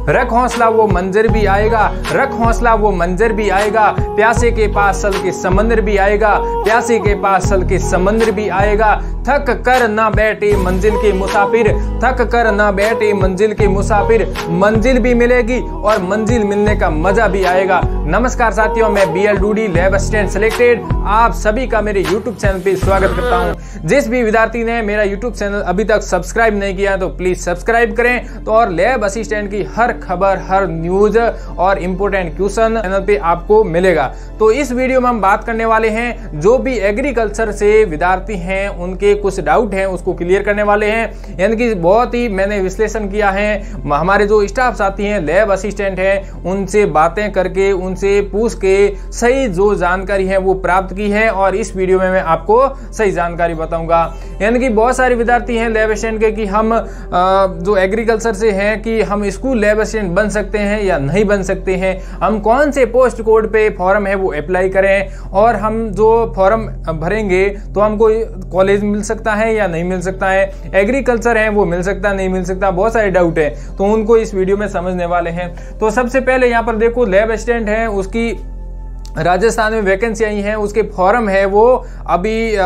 रख हौसला वो मंजर भी आएगा, रख हौसला वो मंजर भी आएगा, प्यासे के पास सल के समंदर भी आएगा, प्यासे के पास सल के समंदर भी आएगा। थक कर ना बैठे मंजिल के मुसाफिर, थक कर ना बैठे मंजिल के मुसाफिर, मंजिल भी मिलेगी और मंजिल मिलने का मजा भी आएगा। नमस्कार साथियों, मैं BL Dudi lab assistant selected आप सभी का मेरे YouTube चैनल पे स्वागत करता हूं। जिस भी विद्यार्थी ने मेरा YouTube चैनल अभी तक सब्सक्राइब नहीं किया तो प्लीज सब्सक्राइब करें, तो और लैब असिस्टेंट की हर खबर, हर न्यूज और इंपोर्टेंट क्वेश्चन चैनल पे आपको मिलेगा। तो इस वीडियो में हम बात करने वाले हैं जो भी एग्रीकल्चर से विद्यार्थी हैं उनके कुछ डाउट हैं उसको क्लियर करने वाले हैं। यानी कि बहुत ही मैंने विश्लेषण किया है, हमारे जो स्टाफ साथी हैं लैब असिस्टेंट हैं उनसे बातें करके, उनसे पूछ के सही जो जानकारी है वो प्राप्त की है और इस वीडियो में मैं आपको सही जानकारी बताऊंगा। यानी कि बहुत सारे विद्यार्थी हैं लैब असिस्टेंट के कि हम जो एग्रीकल्चर से हैं कि हम स्कूल लैब असिस्टेंट बन सकते हैं या नहीं बन सकते हैं, हम कौन से पोस्ट कोड पे फॉर्म है वो अप्लाई करें और हम जो फॉर्म भरेंगे तो हमको कॉलेज मिल सकता है या नहीं मिल सकता है, एग्रीकल्चर है वो मिल सकता है नहीं मिल सकता, बहुत सारे डाउट है तो उनको इस वीडियो में समझने वाले हैं। तो सबसे पहले यहाँ पर देखो लैब असिस्टेंट है, उसकी राजस्थान में वैकेंसी आई है, उसके फॉर्म है वो अभी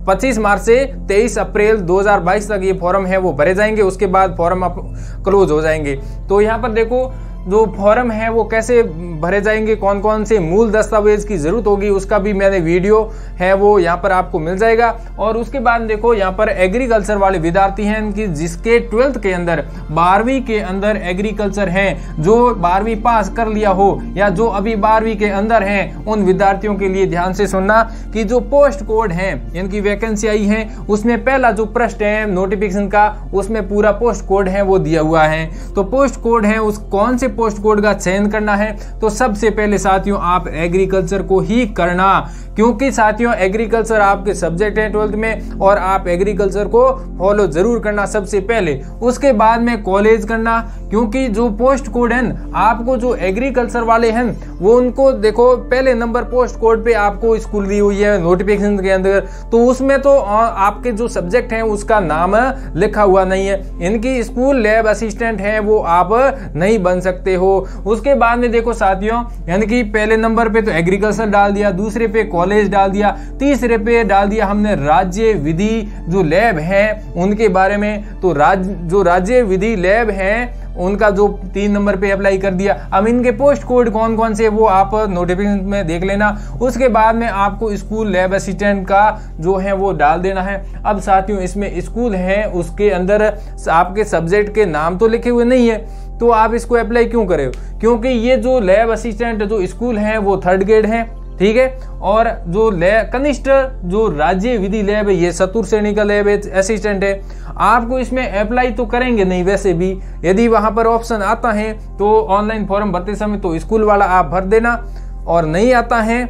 25 मार्च से 23 अप्रैल 2022 तक ये फॉर्म है वो भरे जाएंगे, उसके बाद फॉर्म क्लोज हो जाएंगे। तो यहाँ पर देखो जो फॉर्म है वो कैसे भरे जाएंगे, कौन कौन से मूल दस्तावेज की जरूरत होगी उसका भी मैंने वीडियो है वो यहाँ पर आपको मिल जाएगा। और उसके बाद देखो यहाँ पर एग्रीकल्चर वाले विद्यार्थी हैं कि जिसके 12th के अंदर 12वीं के अंदर एग्रीकल्चर हैं, जो 12वीं पास कर लिया हो या जो अभी 12वीं के अंदर हैं, उन विद्यार्थियों के लिए ध्यान से सुनना कि जो पोस्ट कोड है यानी कि वैकेंसी आई है उसमें पहला जो पृष्ठ है नोटिफिकेशन का उसमें पूरा पोस्ट कोड है वो दिया हुआ है। तो पोस्ट कोड है उस कौन से पोस्ट कोड का चयन करना है, तो सबसे पहले साथियों आप एग्रीकल्चर को ही करना, क्योंकि साथियों एग्रीकल्चर आपके सब्जेक्ट है 12th में और आप एग्रीकल्चर को फॉलो जरूर करना सबसे पहले, उसके बाद में कॉलेज करना। क्योंकि जो पोस्ट कोड है आपको जो एग्रीकल्चर वाले हैं वो उनको देखो पहले नंबर पोस्ट कोड पे आपको स्कूल दी हुई है नोटिफिकेशन के अंदर, तो उसमें तो आपके जो सब्जेक्ट है उसका नाम लिखा हुआ नहीं है, इनकी स्कूल लैब असिस्टेंट है वो आप नहीं बन सकते हो। उसके बाद में देखो साथियों यानी कि पहले नंबर पे तो एग्रीकल्चर डाल दिया, दूसरे पे कॉलेज डाल दिया, तीसरे पे डाल दिया हमने राज्य विधि जो लैब है उनके बारे में। तो जो राज्य विधि लैब है उनका जो 3 नंबर पे अप्लाई कर दिया। अब इनके पोस्ट कोड कौन कौन से वो आप नोटिफिकेशन में देख लेना। उसके बाद में आपको स्कूल लैब असिस्टेंट का जो है वो डाल देना है। अब साथियों इसमें स्कूल है उसके अंदर आपके सब्जेक्ट के नाम तो लिखे हुए नहीं है, तो आप इसको अप्लाई क्यों करें, क्योंकि ये जो लैब असिस्टेंट जो स्कूल है वो 3rd ग्रेड है, ठीक है। और जो कनिष्ठ जो राज्य विधि लैब है ये 4th श्रेणी का लैब असिस्टेंट है। आपको इसमें अप्लाई तो करेंगे नहीं, वैसे भी यदि वहां पर ऑप्शन आता है तो ऑनलाइन फॉर्म भरते समय तो स्कूल वाला आप भर देना, और नहीं आता है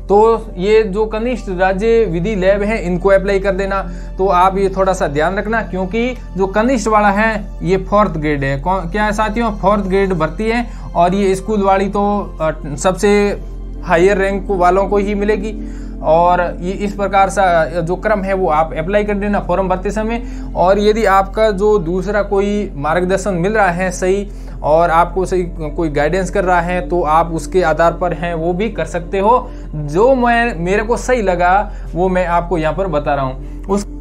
तो ये जो कनिष्ठ राज्य विधि लैब है इनको अप्लाई कर देना। तो आप ये थोड़ा सा ध्यान रखना, क्योंकि जो कनिष्ठ वाला है ये 4th ग्रेड है। क्या है साथियों 4th ग्रेड भर्ती है, और ये स्कूल वाली तो सबसे हायर रैंक वालों को ही मिलेगी। और ये इस प्रकार सा जो क्रम है वो आप अप्लाई कर देना फॉर्म भरते समय। और यदि आपका जो दूसरा कोई मार्गदर्शन मिल रहा है सही और आपको सही कोई गाइडेंस कर रहा है तो आप उसके आधार पर हैं वो भी कर सकते हो। जो मेरे को सही लगा वो मैं आपको यहाँ पर बता रहा हूँ।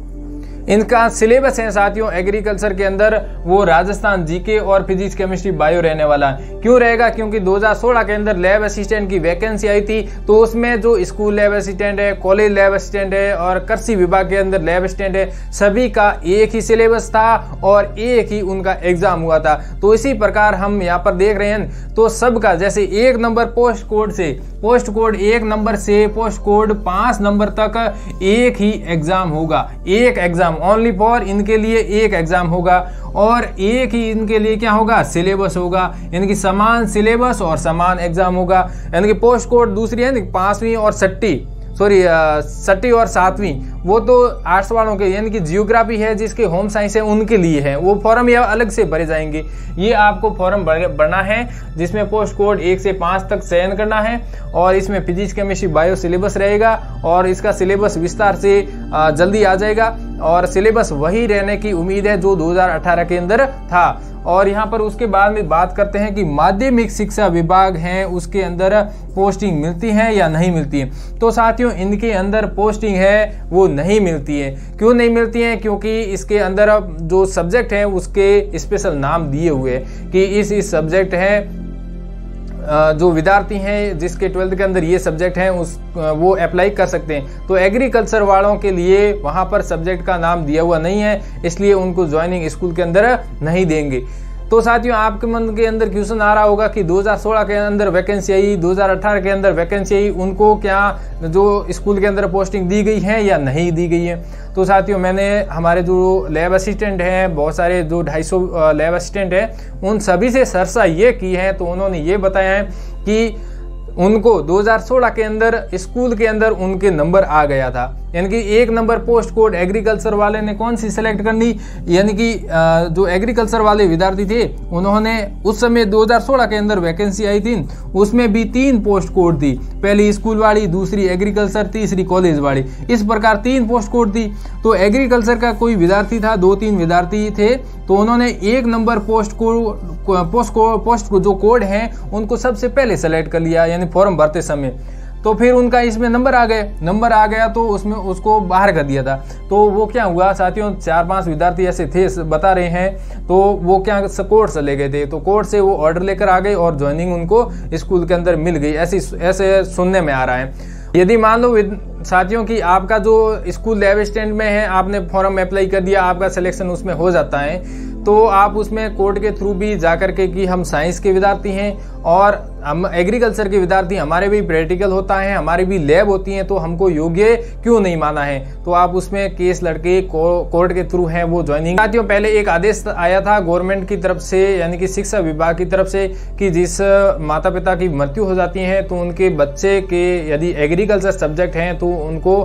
इनका सिलेबस है साथियों एग्रीकल्चर के अंदर वो राजस्थान जीके और फिजिक्स केमिस्ट्री बायो रहने वाला है। क्यों रहेगा, क्योंकि 2016 के अंदर लैब असिस्टेंट की वैकेंसी आई थी, तो उसमें जो स्कूल लैब असिस्टेंट है, कॉलेज लैब असिस्टेंट है और कृषि विभाग के अंदर लैब असिस्टेंट है, सभी का एक ही सिलेबस था और एक ही उनका एग्जाम हुआ था। तो इसी प्रकार हम यहाँ पर देख रहे हैं तो सबका जैसे 1 नंबर पोस्ट कोड से पोस्ट कोड 1 नंबर से पोस्ट कोड 5 नंबर तक एक ही एग्जाम होगा, एक एग्जाम ओनली फॉर इनके लिए एक एग्जाम होगा और एक ही इनके लिए क्या होगा सिलेबस होगा, यानी कि समान सिलेबस और समान एग्जाम होगा। यानी कि पोस्ट कोड दूसरी है 5वीं और 6ठी और 7वीं वो तो आर्ट्स वालों के यानी कि जियोग्राफी है जिसके होम साइंस है उनके लिए है, वो फॉर्म ये अलग से भरे जाएंगे। ये आपको फॉर्म भरना है जिसमें पोस्ट कोड 1 से 5 तक चयन करना है और इसमें फिजिक्स केमिस्ट्री बायो सिलेबस रहेगा और इसका सिलेबस विस्तार से जल्दी आ जाएगा। और सिलेबस वही रहने की उम्मीद है जो 2018 के अंदर था। और यहाँ पर उसके बाद में बात करते हैं कि माध्यमिक शिक्षा विभाग है उसके अंदर पोस्टिंग मिलती है या नहीं मिलती है। तो साथियों इनके अंदर पोस्टिंग है वो नहीं मिलती है। क्यों नहीं मिलती है? क्योंकि इसके अंदर जो सब्जेक्ट है उसके स्पेशल नाम दिए हुए हैं कि इस सब्जेक्ट है, जो विद्यार्थी हैं जिसके 12th के अंदर ये सब्जेक्ट हैं वो अप्लाई कर सकते हैं। तो एग्रीकल्चर वालों के लिए वहां पर सब्जेक्ट का नाम दिया हुआ नहीं है, इसलिए उनको ज्वाइनिंग स्कूल के अंदर नहीं देंगे। तो साथियों आपके मन के अंदर क्वेश्चन आ रहा होगा कि 2016 के अंदर वैकेंसी आई, 2018 के अंदर वैकेंसी आई, उनको क्या जो स्कूल के अंदर पोस्टिंग दी गई है या नहीं दी गई है? तो साथियों मैंने हमारे जो लैब असिस्टेंट हैं, बहुत सारे जो 250 लैब असिस्टेंट हैं, उन सभी से चर्चा ये की है, तो उन्होंने ये बताया है कि उनको 2016 के अंदर स्कूल के अंदर उनके नंबर आ गया था, यानी कि 1 नंबर पोस्ट कोड एग्रीकल्चर वाले ने कौन सी सिलेक्ट करनी, यानी कि जो एग्रीकल्चर वाले विद्यार्थी थे उन्होंने उस समय 2016 के अंदर वैकेंसी आई थी, उसमें भी 3 पोस्ट कोड थी, पहली स्कूल वाली, दूसरी एग्रीकल्चर, तीसरी कॉलेज वाली, इस प्रकार 3 पोस्ट कोड थी। तो एग्रीकल्चर का कोई विद्यार्थी था, 2-3 विद्यार्थी थे, तो उन्होंने 1 नंबर पोस्ट जो कोड है उनको सबसे पहले सेलेक्ट कर लिया, यानी फॉर्म भरते समय। तो फिर उनका इसमें नंबर आ गया तो उसमें उसको बाहर कर दिया था। तो वो क्या हुआ साथियों, 4-5 विद्यार्थी ऐसे थे बता रहे हैं, तो वो क्या कोर्ट से ले गए थे, तो कोर्ट से वो ऑर्डर लेकर आ गए और ज्वाइनिंग उनको स्कूल के अंदर मिल गई, ऐसे सुनने में आ रहा है। यदि मान लो साथियों कि आपका जो स्कूल लैब असिस्टेंट में है, आपने फॉर्म अप्लाई कर दिया, आपका सिलेक्शन उसमें हो जाता है, तो आप उसमें कोर्ट के थ्रू भी जाकर के कि हम साइंस के विद्यार्थी हैं और हम एग्रीकल्चर के विद्यार्थी, हमारे भी प्रैक्टिकल होता है, हमारी भी लैब होती है, तो हमको योग्य क्यों नहीं माना है, तो आप उसमें केस लड़के कोर्ट के थ्रू हैं वो ज्वाइनिंग। साथियों पहले एक आदेश आया था गवर्नमेंट की तरफ से, यानी कि शिक्षा विभाग की तरफ से, कि जिस माता पिता की मृत्यु हो जाती है तो उनके बच्चे के यदि एग्रीकल्चर सब्जेक्ट हैं तो उनको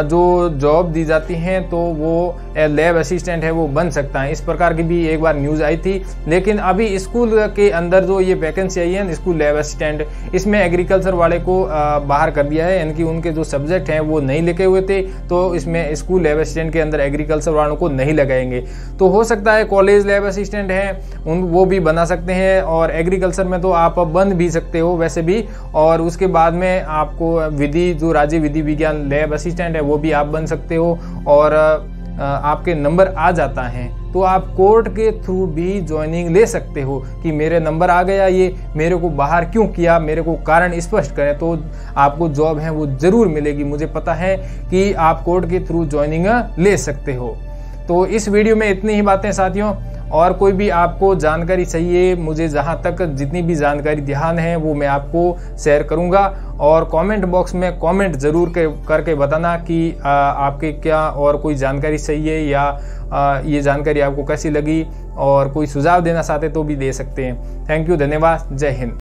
जो जॉब दी जाती है तो वो लैब असिस्टेंट है वो बन सकता है। इस प्रकार की भी एक बार न्यूज आई थी। लेकिन अभी स्कूल के अंदर जो ये वैकेंसी आई है स्कूल लैब असिस्टेंट, इसमें एग्रीकल्चर वाले को बाहर कर दिया है, यानी कि उनके जो सब्जेक्ट हैं वो नहीं लिखे हुए थे, तो इसमें स्कूल लैब असिस्टेंट के अंदर एग्रीकल्चर वालों को नहीं लगाएंगे। तो हो सकता है कॉलेज लैब असिस्टेंट हैं वो भी बना सकते हैं, और एग्रीकल्चर में तो आप बन भी सकते हो वैसे भी, और उसके बाद में आपको विधि जो राज्य विधि विज्ञान लैब असिस्टेंट है वो भी आप बन सकते हो, और आपके नंबर आ जाता है तो आप कोर्ट के थ्रू भी ज्वाइनिंग ले सकते हो कि मेरे नंबर आ गया, ये मेरे को बाहर क्यों किया, मेरे को कारण स्पष्ट करें, तो आपको जॉब है वो जरूर मिलेगी। मुझे पता है कि आप कोर्ट के थ्रू ज्वाइनिंग ले सकते हो। तो इस वीडियो में इतनी ही बातें साथियों, और कोई भी आपको जानकारी चाहिए, मुझे जहां तक जितनी भी जानकारी ध्यान है वो मैं आपको शेयर करूंगा, और कमेंट बॉक्स में कमेंट जरूर करके बताना कि आपके क्या और कोई जानकारी चाहिए या ये जानकारी आपको कैसी लगी, और कोई सुझाव देना चाहते तो भी दे सकते हैं। थैंक यू, धन्यवाद, जय हिंद।